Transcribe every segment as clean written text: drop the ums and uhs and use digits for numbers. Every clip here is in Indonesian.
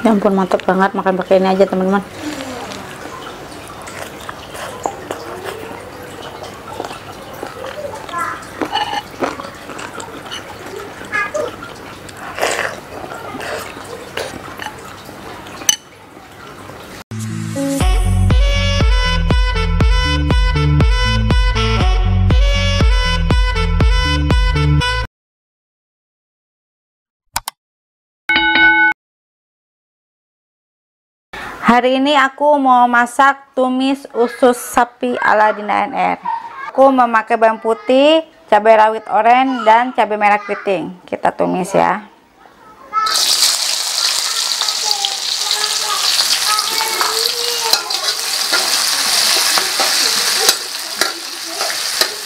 Ya ampun, mantap banget makan pakai ini aja teman-teman. Hari ini aku mau masak tumis usus sapi ala Dinda NR. Aku memakai bawang putih, cabai rawit oranye, dan cabai merah keriting. Kita tumis ya.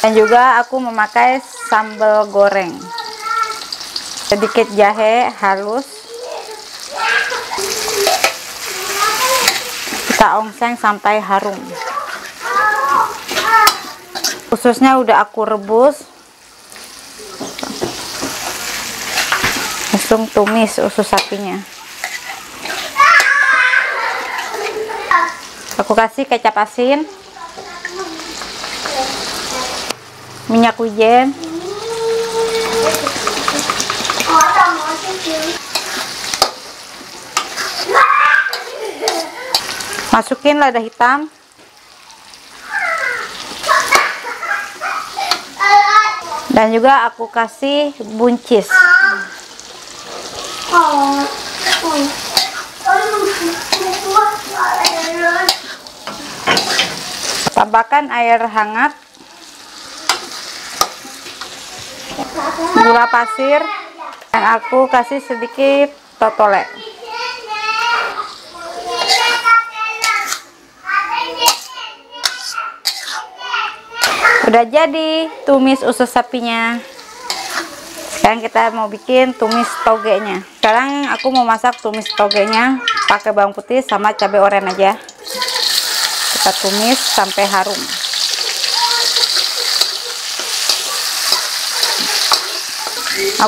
Dan juga aku memakai sambal goreng. Sedikit jahe halus. Kita ongseng sampai harum. Ususnya udah aku rebus. Langsung tumis usus sapinya. Aku kasih kecap asin, minyak wijen, masukin lada hitam, dan juga aku kasih buncis. Tambahkan air hangat, gula pasir, dan aku kasih sedikit totole. Udah jadi tumis usus sapinya. Sekarang kita mau bikin tumis togenya. Sekarang aku mau masak tumis togenya pakai bawang putih sama cabai oranye aja. Kita tumis sampai harum.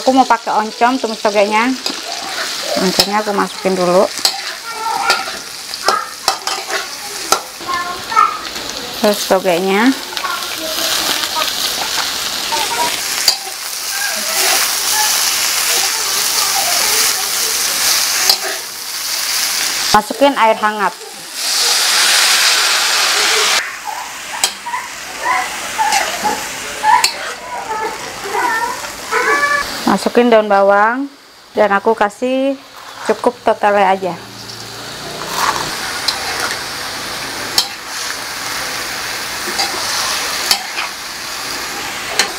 Aku mau pakai oncom tumis togenya. Oncomnya aku masukin dulu. Terus togenya. Masukin air hangat. Masukin daun bawang, dan aku kasih cukup totele aja.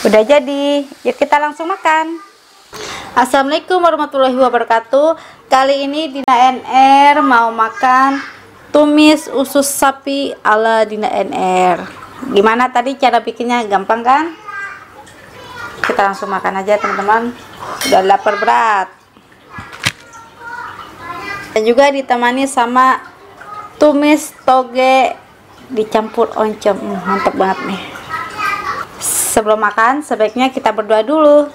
Udah jadi, yuk kita langsung makan. Assalamualaikum warahmatullahi wabarakatuh. Kali ini Dinda NR mau makan tumis usus sapi ala Dinda NR. Gimana tadi cara bikinnya? Gampang kan? Kita langsung makan aja teman-teman. Udah lapar berat. Dan juga ditemani sama tumis toge dicampur oncom. Mantap banget nih. Sebelum makan sebaiknya kita berdoa dulu.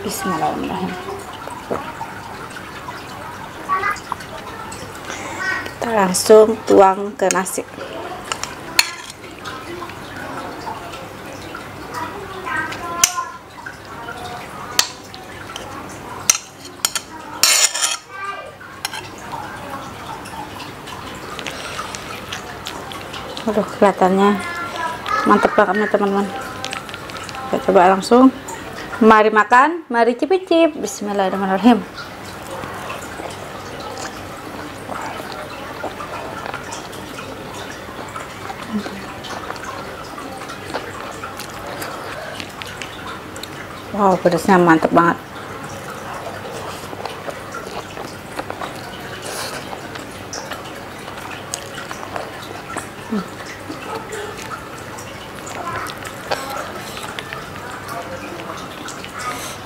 Bismillahirrahmanirrahim. Kita langsung tuang ke nasi. Aduh, kelihatannya mantap banget nih teman-teman. Kita coba langsung. Mari makan, mari cicip-cicip. Bismillahirrahmanirrahim. Wow, pedasnya mantap banget.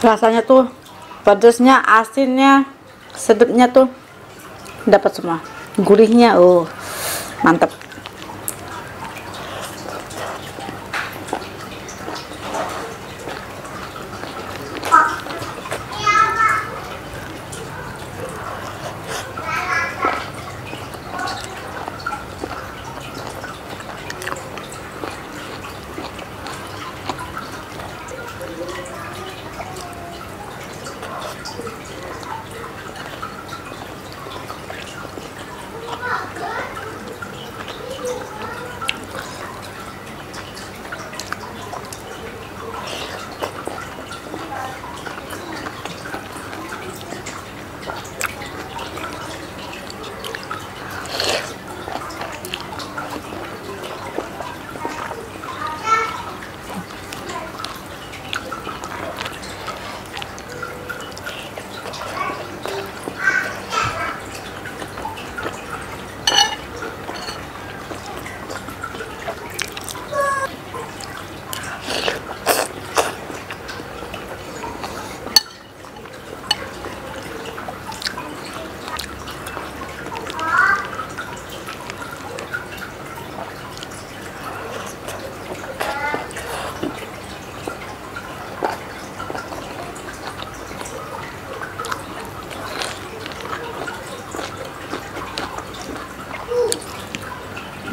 Rasanya tuh pedasnya, asinnya, sedapnya tuh dapat semua. Gurihnya mantap.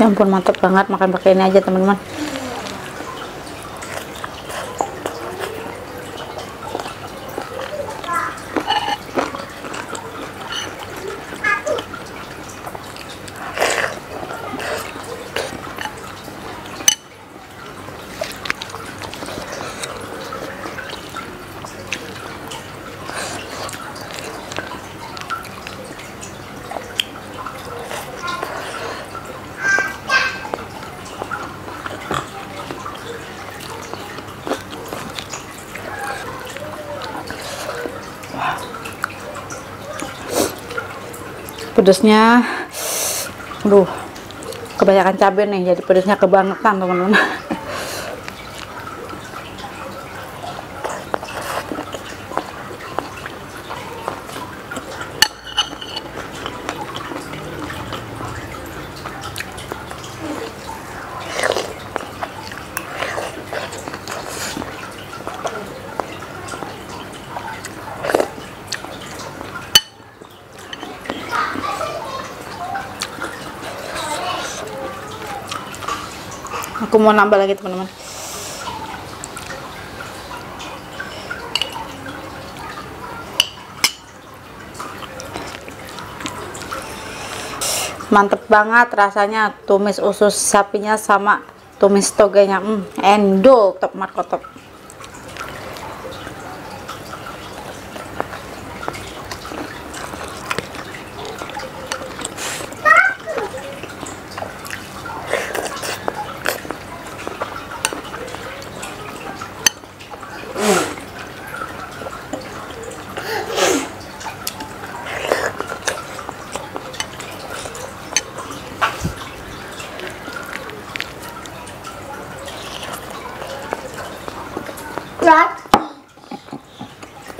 Ya ampun, mantap banget makan pakai ini aja teman-teman. Pedesnya, aduh, kebanyakan cabai nih, jadi pedesnya kebangetan teman-teman. Aku mau nambah lagi teman-teman. Mantep banget rasanya tumis usus sapinya sama tumis togenya. Endok top markotop.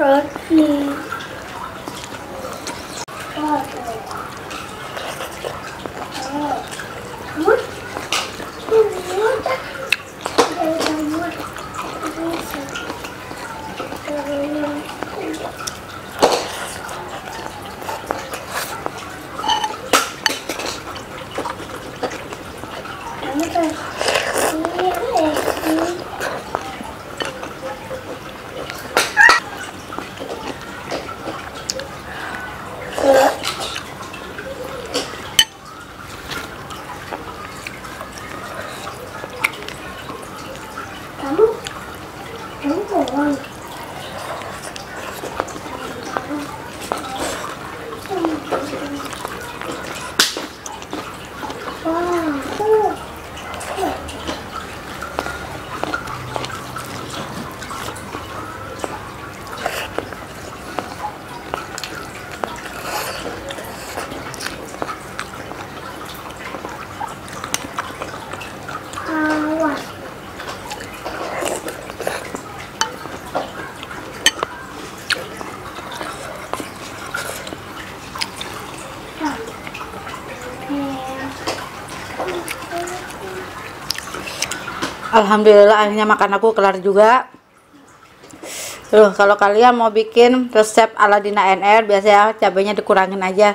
Roti. Kamu bohong. Alhamdulillah akhirnya makan aku kelar juga. Kalau kalian mau bikin resep ala Dina NR, biasanya cabenya dikurangin aja.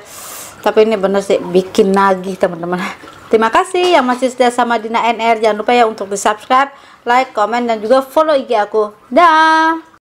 Tapi ini bener sih bikin nagih teman-teman. Terima kasih yang masih setia sama Dina NR. Jangan lupa ya untuk di subscribe, like, komen, dan juga follow IG aku. Dah.